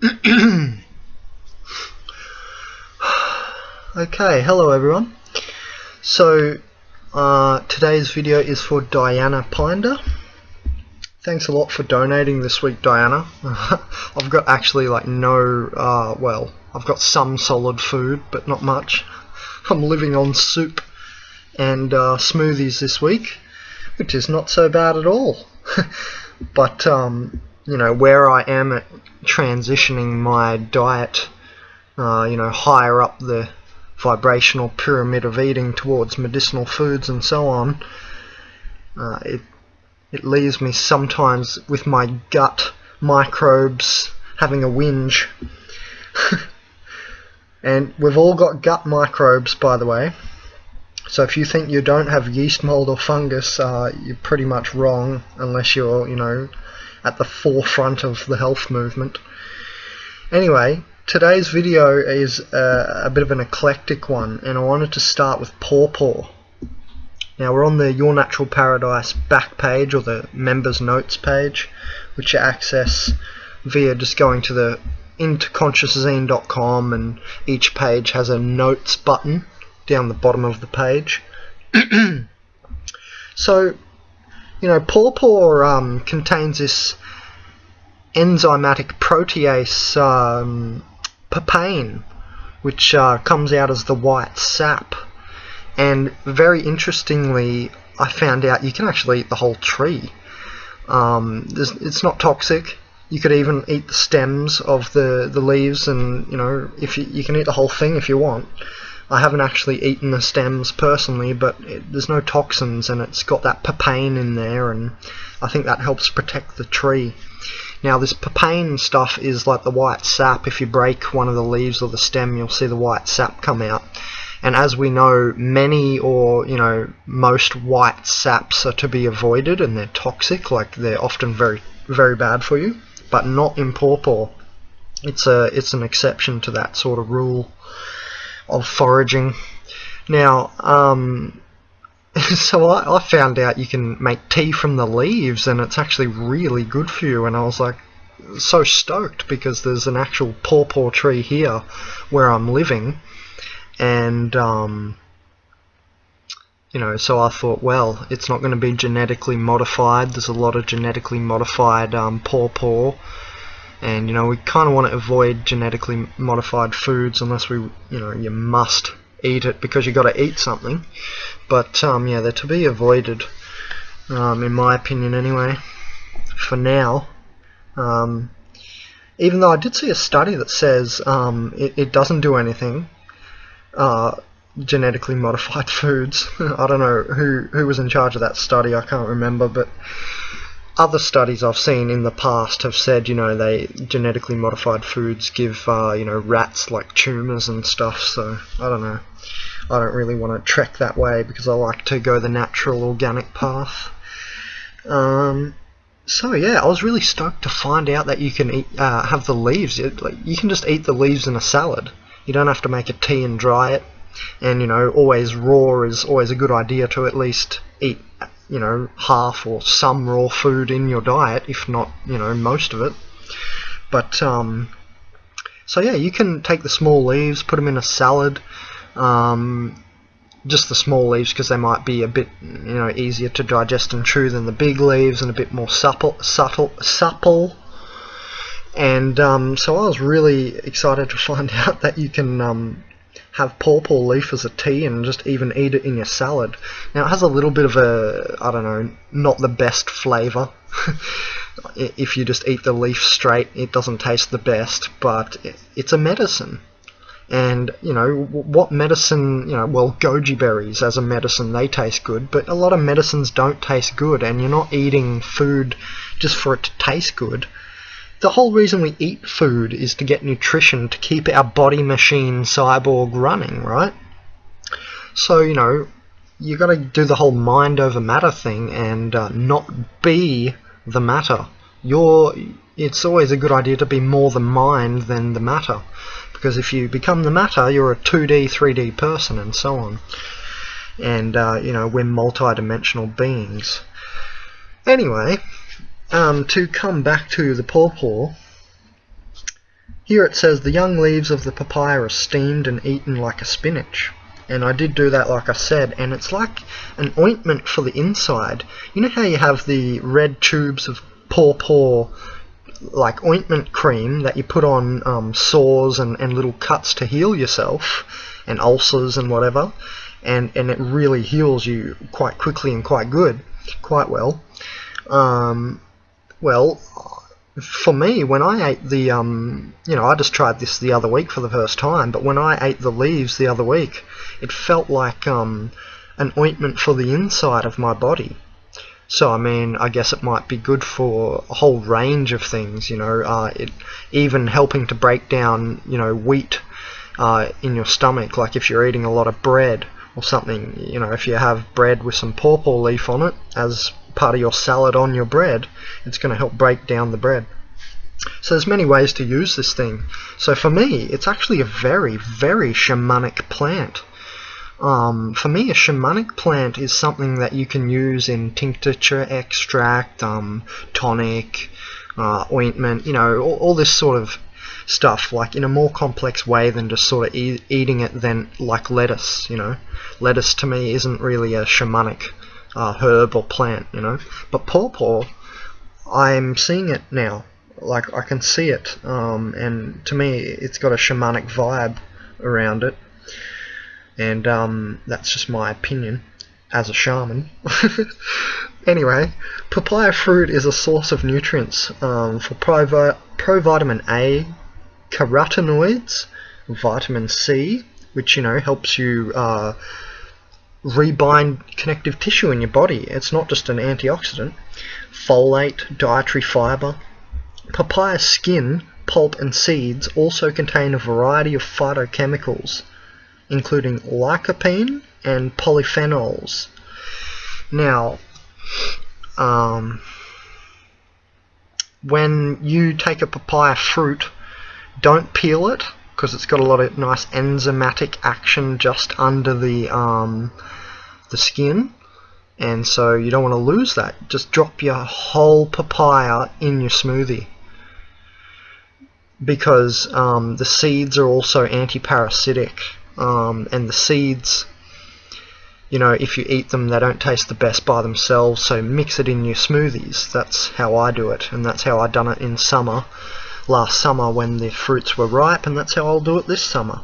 Okay, hello everyone. So today's video is for Diana Pinder. Thanks a lot for donating this week, Diana. I've got actually like well, I've got some solid food, but not much. I'm living on soup and smoothies this week, which is not so bad at all. But you know, where I am at transitioning my diet, you know, higher up the vibrational pyramid of eating towards medicinal foods and so on, it leaves me sometimes with my gut microbes having a whinge. And we've all got gut microbes, by the way. So if you think you don't have yeast, mold or fungus, you're pretty much wrong, unless you're, you know, at the forefront of the health movement. Anyway, today's video is a bit of an eclectic one, and I wanted to start with PawPaw. Now we're on the Your Natural Paradise back page, or the members notes page, which you access via just going to into consciousazine.com, and each page has a notes button down the bottom of the page. So, you know, PawPaw contains this enzymatic protease papain, which comes out as the white sap. And very interestingly, I found out you can actually eat the whole tree. It's not toxic. You could even eat the stems of the leaves, and you know, if you can eat the whole thing if you want. I haven't actually eaten the stems personally, but there's no toxins, and it's got that papain in there, and I think that helps protect the tree. Now this papain stuff is like the white sap. If you break one of the leaves or the stem, you'll see the white sap come out. And as we know, many, or you know, most white saps are to be avoided, and they're toxic. Like, they're often very, very bad for you, but not in PawPaw. It's an exception to that sort of rule of foraging. Now, so I found out you can make tea from the leaves, and it's actually really good for you. And I was like so stoked, because there's an actual PawPaw tree here where I'm living, and you know, so I thought, well, it's not going to be genetically modified. There's a lot of genetically modified PawPaw, and you know, we kind of want to avoid genetically modified foods unless we, you know, you must eat it because you got to eat something. But yeah, they're to be avoided, in my opinion anyway, for now. Even though I did see a study that says it doesn't do anything, genetically modified foods. I don't know who was in charge of that study, I can't remember, but other studies I've seen in the past have said, you know, they genetically modified foods give you know, rats like tumours and stuff. So I don't know, I don't really want to trek that way, because I like to go the natural organic path. So yeah, I was really stoked to find out that you can eat, have the leaves. You can just eat the leaves in a salad. You don't have to make a tea and dry it. And you know, always raw is always a good idea, to at least eat, you know, half or some raw food in your diet, if not, you know, most of it. But so yeah, you can take the small leaves, put them in a salad, just the small leaves, because they might be a bit, you know, easier to digest and chew than the big leaves, and a bit more supple. And so I was really excited to find out that you can have PawPaw leaf as a tea, and just even eat it in your salad. Now it has a little bit of a, I don't know, not the best flavour. If you just eat the leaf straight, it doesn't taste the best, but it's a medicine. And you know, what medicine, you know, well, goji berries as a medicine, they taste good, but a lot of medicines don't taste good, and you're not eating food just for it to taste good. The whole reason we eat food is to get nutrition, to keep our body machine cyborg running, right? So, you know, you got to do the whole mind over matter thing, and not be the matter. It's always a good idea to be more the mind than the matter, because if you become the matter, you're a 2D, 3D person, and so on. And you know, we're multi-dimensional beings. Anyway, to come back to the PawPaw, Here it says the young leaves of the papaya are steamed and eaten like a spinach. And I did do that, like I said, and it's like an ointment for the inside. You know how you have the red tubes of PawPaw, like ointment cream that you put on sores and little cuts to heal yourself, and ulcers and whatever, and it really heals you quite quickly and quite well. Well, for me, when I ate the, I just tried this the other week for the first time, but when I ate the leaves the other week, it felt like an ointment for the inside of my body. So, I mean, I guess it might be good for a whole range of things, it even helping to break down, wheat in your stomach, like if you're eating a lot of bread or something, if you have bread with some pawpaw leaf on it as part of your salad on your bread, it's going to help break down the bread. So there's many ways to use this thing. So for me, it's actually a very, very shamanic plant. For me, a shamanic plant is something that you can use in tincture, extract, tonic, ointment, all this sort of stuff, like in a more complex way than just sort of eating it than like lettuce, Lettuce to me isn't really a shamanic herb or plant, But pawpaw, I'm seeing it now. Like, I can see it, and to me, it's got a shamanic vibe around it. And that's just my opinion as a shaman. Anyway, papaya fruit is a source of nutrients for provitamin A, carotenoids, vitamin C, which helps you rebind connective tissue in your body. It's not just an antioxidant. Folate, dietary fiber. Papaya skin, pulp and seeds also contain a variety of phytochemicals, including lycopene and polyphenols. Now, when you take a papaya fruit, don't peel it, because it's got a lot of nice enzymatic action just under the skin, and so you don't want to lose that. Just drop your whole papaya in your smoothie, because the seeds are also anti-parasitic. And the seeds, if you eat them, they don't taste the best by themselves, so mix it in your smoothies. That's how I do it, and that's how I done it in summer, last summer when the fruits were ripe, and that's how I'll do it this summer.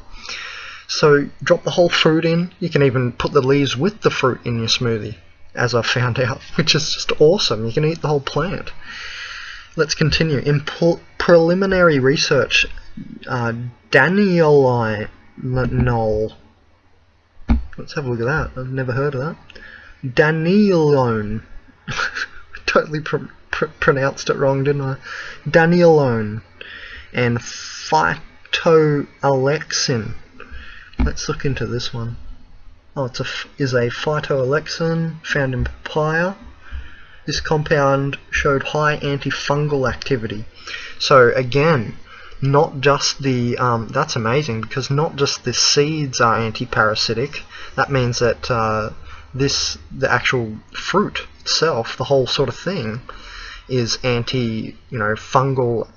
So drop the whole fruit in. You can even put the leaves with the fruit in your smoothie, as I found out, which is just awesome. You can eat the whole plant. Let's continue. In preliminary research, Danielino. Let's have a look at that. I've never heard of that. Danielone. Totally pronounced it wrong, didn't I? Danielone and phytoalexin. Let's look into this one. Oh, is a phytoalexin found in papaya. This compound showed high antifungal activity. So again, not just the that's amazing, because not just the seeds are anti-parasitic. That means that the actual fruit itself, the whole sort of thing, is fungal,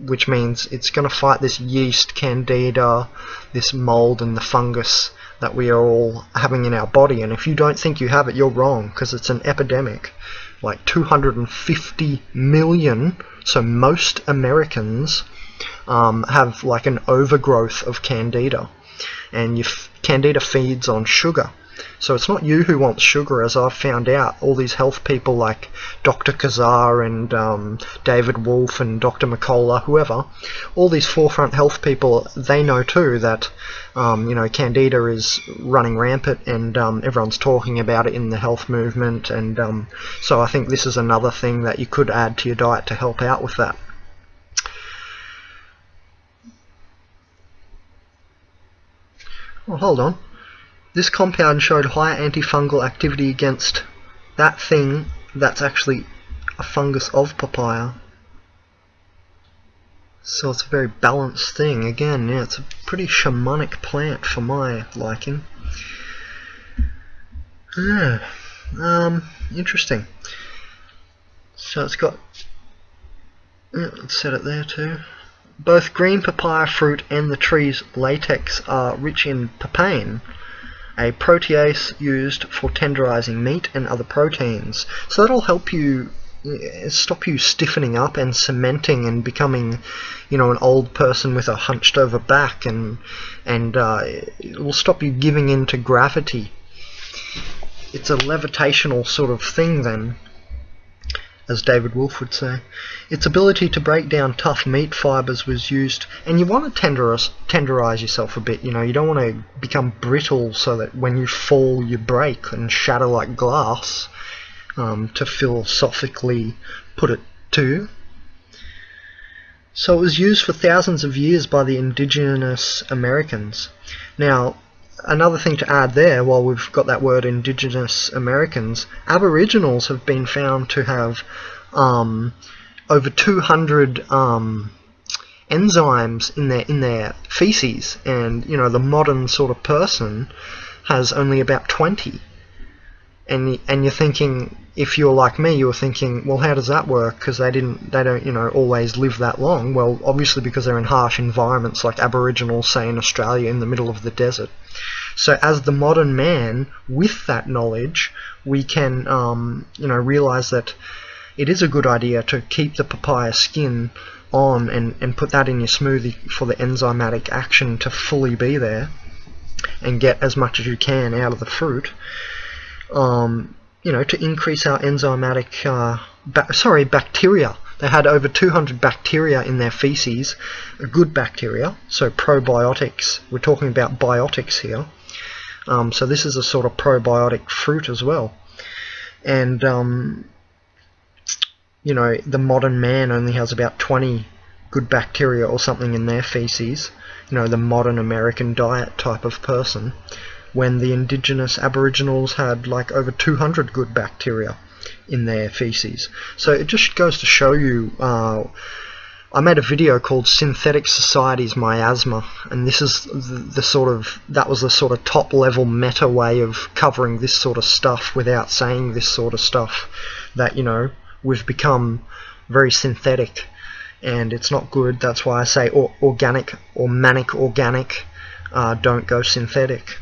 which means it's going to fight this yeast, candida, this mold and the fungus that we are all having in our body. And if you don't think you have it, you're wrong, because it's an epidemic. Like 250 million, so most Americans have like an overgrowth of candida, and candida feeds on sugar. So it's not you who wants sugar, as I've found out. All these health people like Dr. Kazar and David Wolfe and Dr. McCullough, whoever, all these forefront health people, they know too that candida is running rampant, and everyone's talking about it in the health movement, and so I think this is another thing that you could add to your diet to help out with that. Oh, hold on. This compound showed high antifungal activity against that thing that's actually a fungus of papaya. So it's a very balanced thing. Again, yeah, it's a pretty shamanic plant for my liking. Yeah, interesting. So it's got, yeah, let's set it there too. both green papaya fruit and the tree's latex are rich in papain, a protease used for tenderizing meat and other proteins. So that'll help you stop you stiffening up and cementing and becoming, you know, an old person with a hunched over back, and it will stop you giving in to gravity. It's a levitational sort of thing then, as David Wolfe would say. Its ability to break down tough meat fibers was used, and you want to tenderize yourself a bit, you know, you don't want to become brittle so that when you fall you break and shatter like glass, to philosophically put it to. So it was used for thousands of years by the indigenous Americans. Now, another thing to add there, while we've got that word indigenous Americans, Aboriginals have been found to have over 200 enzymes in their feces, and you know, the modern sort of person has only about 20. And you're thinking, if you're like me, you're thinking, well, how does that work? Because they don't, you know, always live that long. Well, obviously because they're in harsh environments like Aboriginals, say in Australia, in the middle of the desert. So as the modern man, with that knowledge, we can, you know, realize that it is a good idea to keep the papaya skin on and put that in your smoothie for the enzymatic action to fully be there and get as much as you can out of the fruit. You know, to increase our enzymatic, bacteria. They had over 200 bacteria in their feces, good bacteria, so probiotics. We're talking about biotics here. So this is a sort of probiotic fruit as well. And, you know, the modern man only has about 20 good bacteria or something in their feces. You know, the modern American diet type of person, when the indigenous Aboriginals had like over 200 good bacteria in their feces. So it just goes to show you, I made a video called Synthetic Society's Miasma, and this is that was the sort of top level meta way of covering this sort of stuff without saying this sort of stuff, that, you know, we've become very synthetic and it's not good. That's why I say organic or manic organic, don't go synthetic.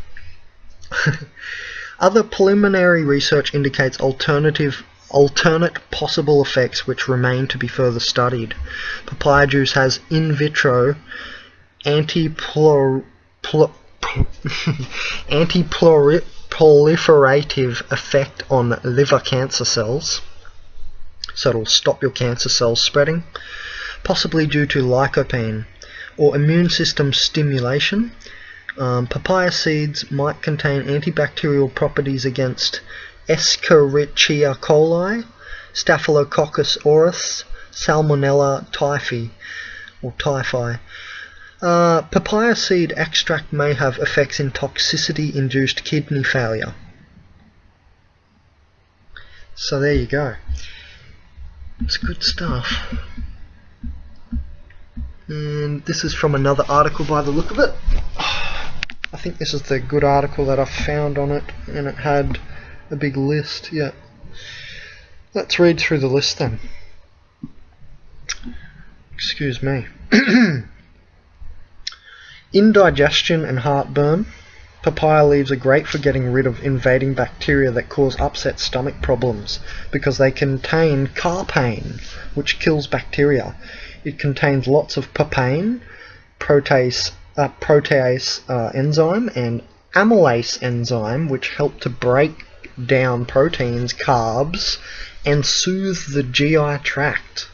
Other preliminary research indicates alternate possible effects which remain to be further studied. Papaya juice has in vitro anti-proliferative effect on liver cancer cells, so it'll stop your cancer cells spreading, possibly due to lycopene, or immune system stimulation. Papaya seeds might contain antibacterial properties against Escherichia coli, Staphylococcus aureus, Salmonella typhi, or typhi. Papaya seed extract may have effects in toxicity-induced kidney failure. So there you go. It's good stuff. And this is from another article by the look of it. I think this is the good article that I found on it, and it had a big list. Yeah. Let's read through the list then. Excuse me. Indigestion and heartburn. Papaya leaves are great for getting rid of invading bacteria that cause upset stomach problems because they contain carpane, which kills bacteria. It contains lots of papain, protease enzyme, and amylase enzyme, which help to break down proteins, carbs, and soothe the GI tract,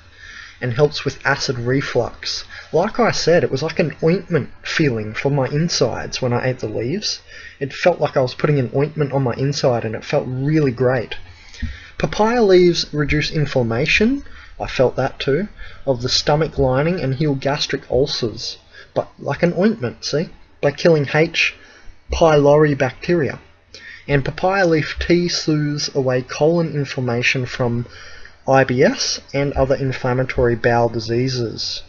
and helps with acid reflux. Like I said, it was like an ointment feeling for my insides when I ate the leaves. It felt like I was putting an ointment on my inside, and it felt really great. Papaya leaves reduce inflammation, I felt that too, of the stomach lining, and heal gastric ulcers, but like an ointment, see, by killing H. pylori bacteria. And papaya leaf tea soothes away colon inflammation from IBS and other inflammatory bowel diseases.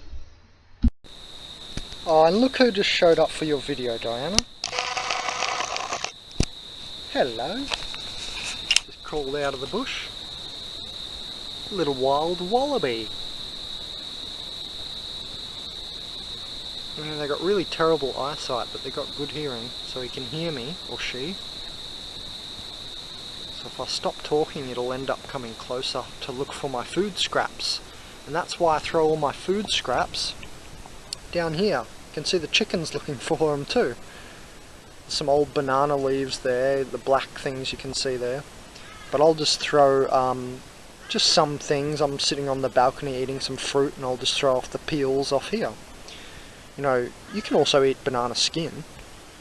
Oh, and look who just showed up for your video, Diana. Hello. Just crawled out of the bush. Little wild wallaby. I mean, they got really terrible eyesight, but they got good hearing, so he can hear me, or she. So if I stop talking, it'll end up coming closer to look for my food scraps. And that's why I throw all my food scraps down here. You can see the chickens looking for them too. Some old banana leaves there, the black things you can see there. But I'll just throw just some things. I'm sitting on the balcony eating some fruit, and I'll just throw off the peels off here. You know, you can also eat banana skin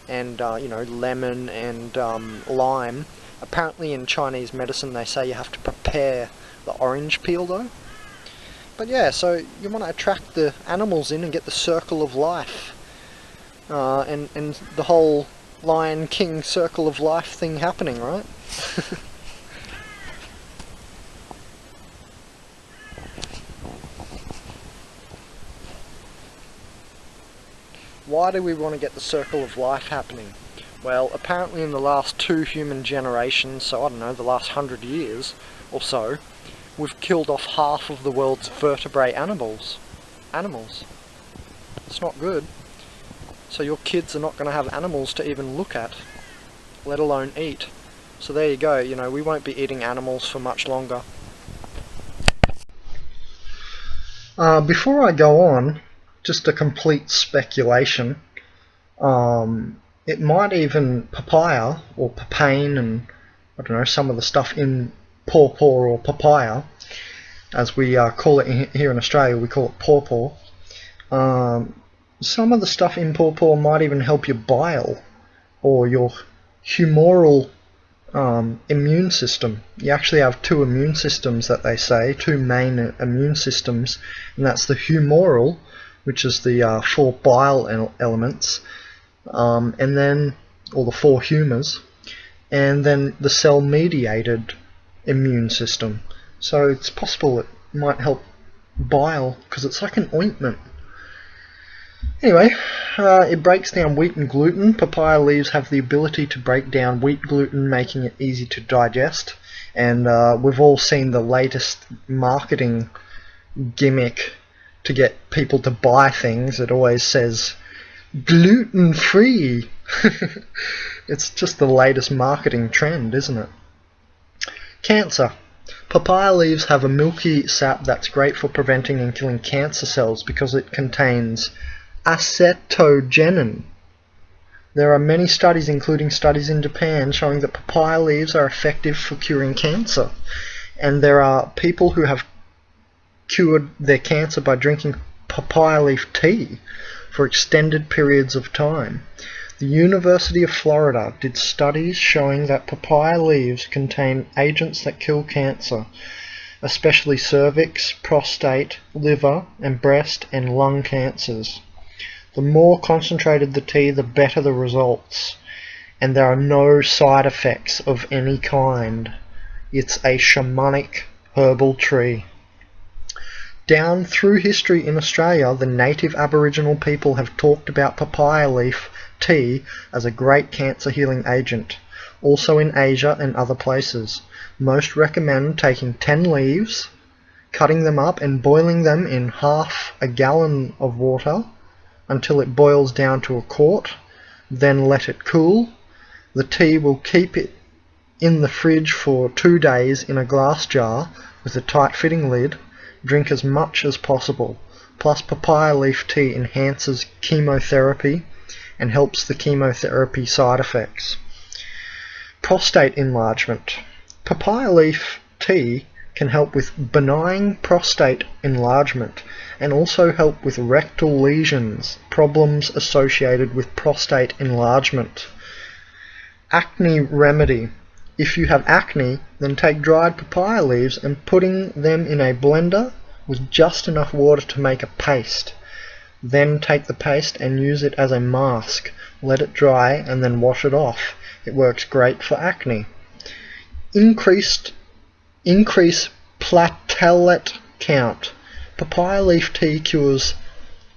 and you know, lemon and lime. Apparently in Chinese medicine they say you have to prepare the orange peel though. But yeah, so you want to attract the animals in and get the circle of life, and the whole Lion King circle of life thing happening, right? Why do we want to get the circle of life happening? Well, apparently in the last 2 human generations, so I don't know, the last 100 years or so, we've killed off half of the world's vertebrate animals. It's not good. So your kids are not going to have animals to even look at, let alone eat. So there you go, you know, we won't be eating animals for much longer. Before I go on, just a complete speculation. It might even papaya or papain and I don't know, some of the stuff in PawPaw or papaya, as we call it here in Australia, we call it PawPaw. Some of the stuff in PawPaw might even help your bile or your humoral immune system. You actually have 2 immune systems that they say, 2 main immune systems, and that's the humoral, which is the 4 bile elements, and then, or the 4 humours, and then the cell-mediated immune system. So it's possible it might help bile, because it's like an ointment. Anyway, it breaks down wheat and gluten. Papaya leaves have the ability to break down wheat gluten, making it easy to digest. And we've all seen the latest marketing gimmick to get people to buy things. It always says gluten-free. It's just the latest marketing trend, isn't it? Cancer. Papaya leaves have a milky sap that's great for preventing and killing cancer cells because it contains acetogenin. There are many studies, including studies in Japan, showing that papaya leaves are effective for curing cancer. And there are people who have cured their cancer by drinking papaya leaf tea for extended periods of time. The University of Florida did studies showing that papaya leaves contain agents that kill cancer, especially cervix, prostate, liver, and breast and lung cancers. The more concentrated the tea, the better the results, and there are no side effects of any kind. It's a shamanic herbal tree. Down through history in Australia, the native Aboriginal people have talked about papaya leaf tea as a great cancer healing agent. Also in Asia and other places. Most recommend taking 10 leaves, cutting them up and boiling them in half a gallon of water until it boils down to a quart, then let it cool. The tea will keep it in the fridge for 2 days in a glass jar with a tight-fitting lid. Drink as much as possible. Plus, papaya leaf tea enhances chemotherapy and helps the chemotherapy side effects. Prostate enlargement. Papaya leaf tea can help with benign prostate enlargement and also help with rectal lesions, problems associated with prostate enlargement. Acne remedy. If you have acne, then take dried papaya leaves and putting them in a blender with just enough water to make a paste. Then take the paste and use it as a mask. Let it dry and then wash it off. It works great for acne. Increase platelet count. Papaya leaf tea cures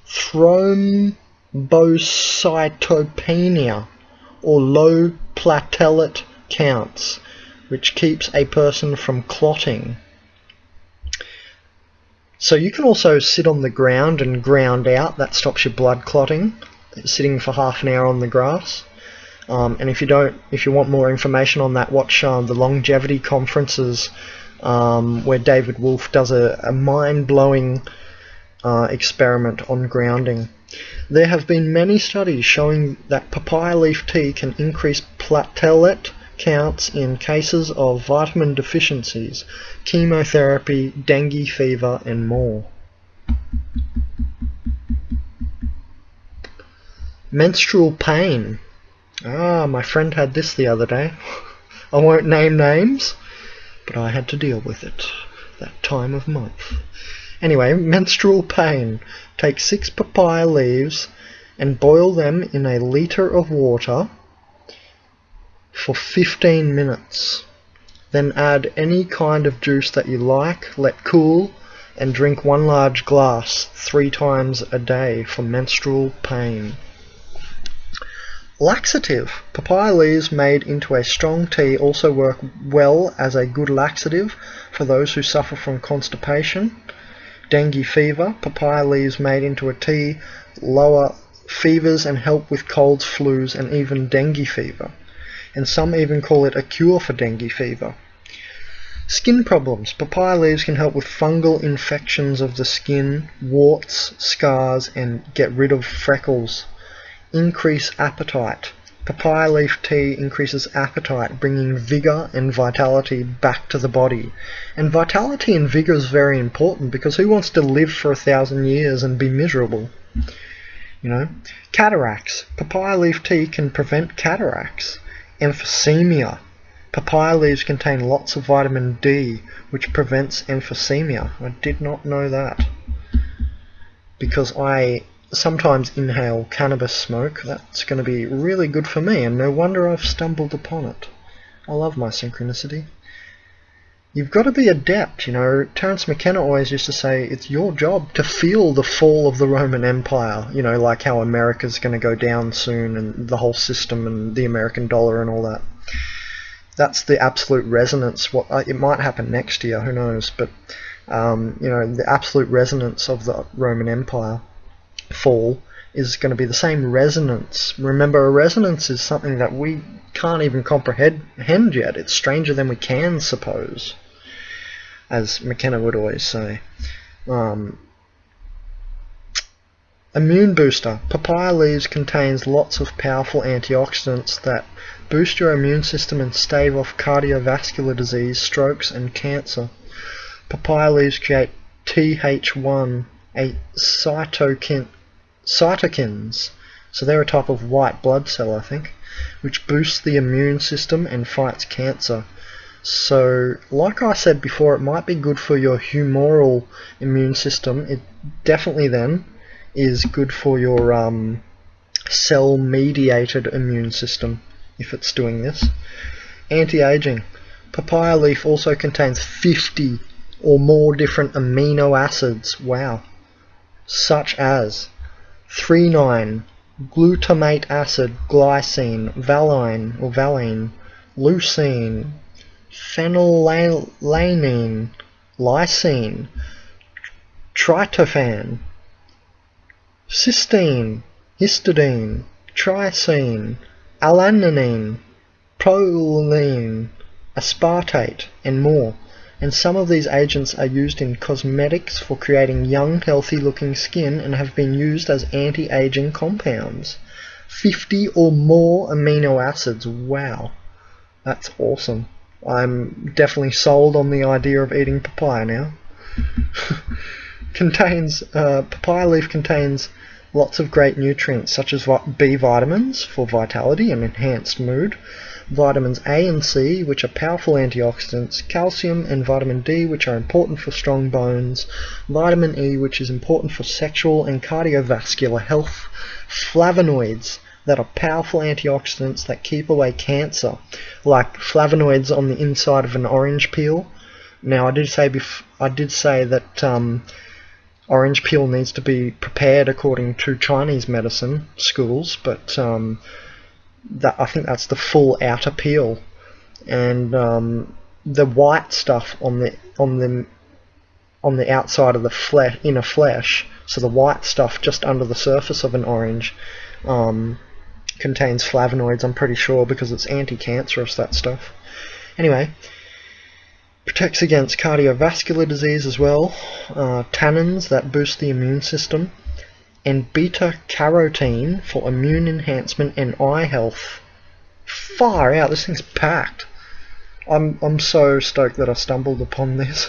thrombocytopenia or low platelet counts, which keeps a person from clotting. So you can also sit on the ground and ground out. That stops your blood clotting, sitting for half an hour on the grass. And if you want more information on that, watch the longevity conferences where David Wolfe does a mind-blowing experiment on grounding. There have been many studies showing that papaya leaf tea can increase platelet counts in cases of vitamin deficiencies, chemotherapy, dengue fever, and more. Menstrual pain. My friend had this the other day. I won't name names, but I had to deal with it that time of month. Anyway, menstrual pain. Take 6 papaya leaves and boil them in a litre of water for 15 minutes. Then add any kind of juice that you like, let cool, and drink 1 large glass 3 times a day for menstrual pain. Laxative. Papaya leaves made into a strong tea also work well as a good laxative for those who suffer from constipation, dengue fever. Papaya leaves made into a tea lower fevers and help with colds, flus, and even dengue fever. And some even call it a cure for dengue fever. Skin problems. Papaya leaves can help with fungal infections of the skin, warts, scars, and get rid of freckles. Increase appetite. Papaya leaf tea increases appetite, bringing vigor and vitality back to the body. And vitality and vigor is very important, because who wants to live for 1,000 years and be miserable? Cataracts. Papaya leaf tea can prevent cataracts. Emphysema. Papaya leaves contain lots of vitamin D, which prevents emphysema. I did not know that, because I sometimes inhale cannabis smoke. That's going to be really good for me, and no wonder I've stumbled upon it. I love my synchronicity. You've got to be adept, Terence McKenna always used to say, it's your job to feel the fall of the Roman Empire, like how America's going to go down soon, and the whole system, and the American dollar, and all that. That's the absolute resonance. It might happen next year, who knows, but, the absolute resonance of the Roman Empire fall is going to be the same resonance. Remember, a resonance is something that we can't even comprehend yet. It's stranger than we can suppose, as McKenna would always say. Immune booster. Papaya leaves contains lots of powerful antioxidants that boost your immune system and stave off cardiovascular disease, strokes, and cancer. Papaya leaves create Th1, a cytokines, so they're a type of white blood cell, I think, which boosts the immune system and fights cancer. So, like I said before, it might be good for your humoral immune system. It definitely then is good for your cell-mediated immune system, if it's doing this. Anti-aging. Papaya leaf also contains 50 or more different amino acids, wow, such as threonine, glutamate acid, glycine, valine, leucine, phenylalanine, lysine, tryptophan, cysteine, histidine, trypsin, alanine, proline, aspartate, and more. And some of these agents are used in cosmetics for creating young, healthy-looking skin and have been used as anti-aging compounds. 50 or more amino acids. Wow, that's awesome. I'm definitely sold on the idea of eating papaya now. Papaya leaf contains lots of great nutrients, such as B vitamins for vitality and enhanced mood, vitamins A and C, which are powerful antioxidants, calcium and vitamin D, which are important for strong bones, vitamin E, which is important for sexual and cardiovascular health, flavonoids, that are powerful antioxidants that keep away cancer, like flavonoids on the inside of an orange peel. Now, I did say that orange peel needs to be prepared according to Chinese medicine schools, but I think that's the full outer peel, and the white stuff on the on the outside of the inner flesh, so the white stuff just under the surface of an orange contains flavonoids, I'm pretty sure, because it's anti-cancerous, that stuff. Anyway, protects against cardiovascular disease as well, tannins that boost the immune system, and beta-carotene for immune enhancement and eye health. Far out, this thing's packed. I'm so stoked that I stumbled upon this.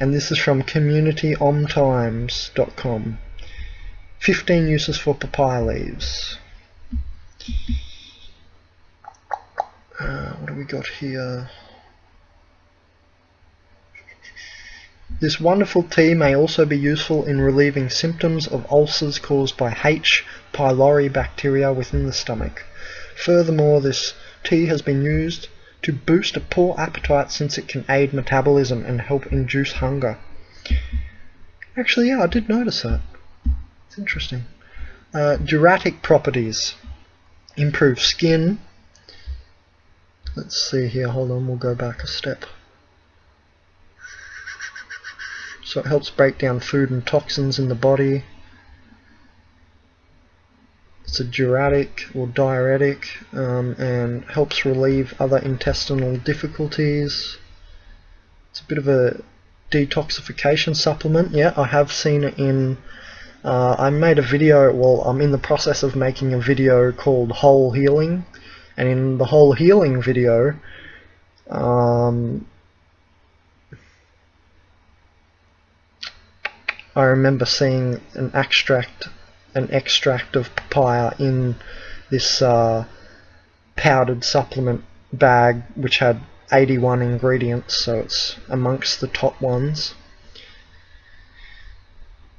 And this is from communityomtimes.com. 15 uses for papaya leaves. What do we got here? This wonderful tea may also be useful in relieving symptoms of ulcers caused by H. pylori bacteria within the stomach. Furthermore, this tea has been used to boost a poor appetite, since it can aid metabolism and help induce hunger. Actually, yeah, I did notice that. It's interesting. Diuretic properties. Improve skin. Let's see here, hold on, we'll go back a step. So it helps break down food and toxins in the body. It's a diuretic or diuretic, and helps relieve other intestinal difficulties. It's a bit of a detoxification supplement. Yeah, I have seen it in... I made a video, well, I'm in the process of making a video called Whole Healing, and in the Whole Healing video, I remember seeing an extract of papaya in this powdered supplement bag, which had 81 ingredients, so it's amongst the top ones.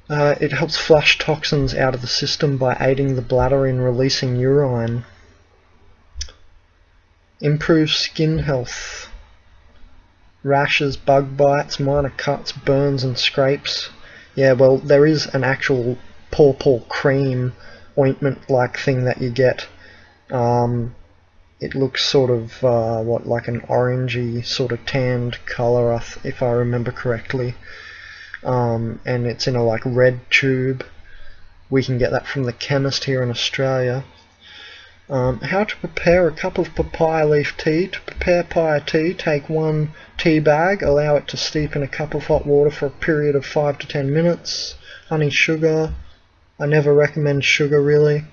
It helps flush toxins out of the system by aiding the bladder in releasing urine. Improves skin health. Rashes, bug bites, minor cuts, burns and scrapes. Yeah, well, there is an actual PawPaw cream ointment-like thing that you get. It looks sort of, like an orangey, sort of tanned colour, if I remember correctly. And it's in a, like, red tube. We can get that from the chemist here in Australia. How to prepare a cup of papaya leaf tea. To prepare papaya tea, take 1 tea bag, allow it to steep in a cup of hot water for a period of 5 to 10 minutes. Honey, sugar. I never recommend sugar, really.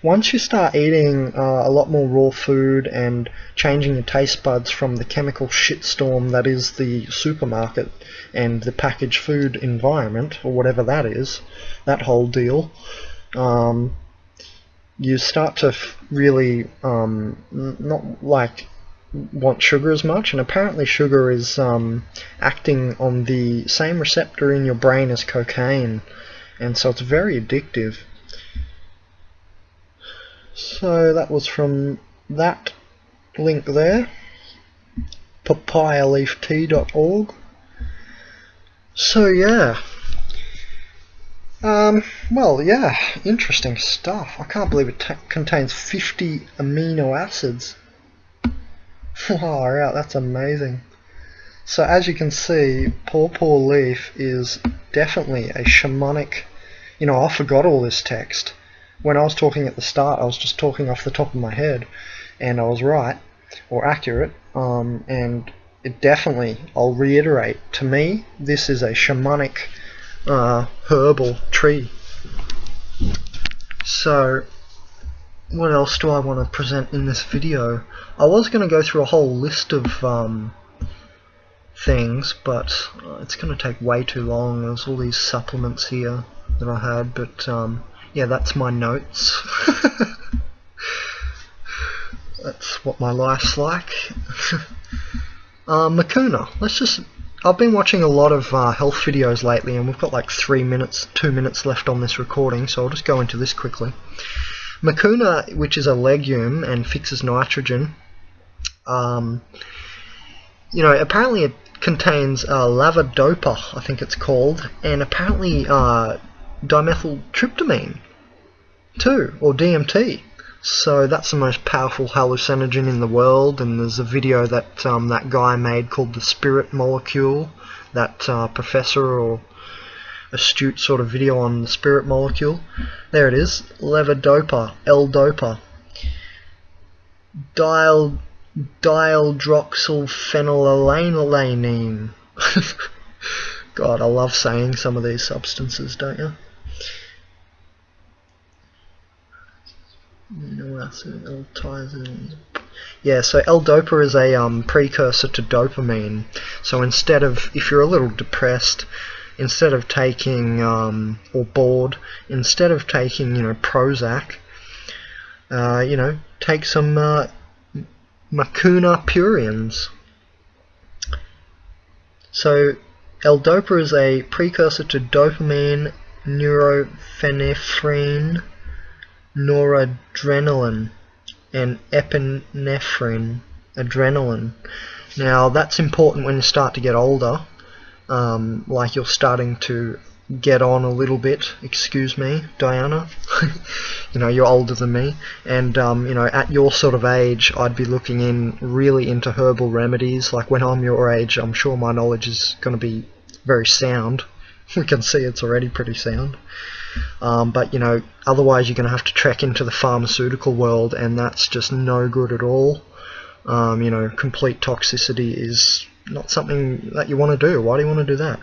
Once you start eating a lot more raw food and changing your taste buds from the chemical shitstorm that is the supermarket and the packaged food environment, or whatever that is, that whole deal, you start to really not like want sugar as much, and apparently sugar is acting on the same receptor in your brain as cocaine, and so it's very addictive. So that was from that link there, papayaleaftea.org. So yeah, well, yeah, interesting stuff. I can't believe it contains 50 amino acids. Far out, that's amazing. So as you can see, PawPaw leaf is definitely a shamanic... You know, I forgot all this text. When I was talking at the start, I was just talking off the top of my head, and I was right, or accurate, and it definitely, I'll reiterate, to me, this is a shamanic herbal tree. So, what else do I want to present in this video? I was going to go through a whole list of things, but it's going to take way too long. There's all these supplements here that I had, but yeah, that's my notes. That's what my life's like. Mucuna. I've been watching a lot of health videos lately, and we've got like 2 minutes left on this recording, so I'll just go into this quickly. Mucuna, which is a legume and fixes nitrogen, you know, apparently it contains levodopa, I think it's called, and apparently dimethyltryptamine too, or DMT. So that's the most powerful hallucinogen in the world, and there's a video that that guy made called the spirit molecule, that professor or astute sort of video on the spirit molecule. There it is, levodopa, L-dopa, dihydroxylphenylalanine. God, I love saying some of these substances, don't you? Yeah, so L-dopa is a precursor to dopamine. So instead of, if you're a little depressed, instead of taking or bored, instead of taking, Prozac, take some Mucuna purines. So L-dopa is a precursor to dopamine, norepinephrine, noradrenaline, and epinephrine, adrenaline. Now that's important when you start to get older, like you're starting to get on a little bit. Excuse me, Diana. You're older than me, and at your sort of age, I'd be looking really into herbal remedies. Like when I'm your age, I'm sure my knowledge is going to be very sound. We can see it's already pretty sound. But otherwise you're going to have to trek into the pharmaceutical world, and that's just no good at all. Complete toxicity is not something that you want to do. Why do you want to do that?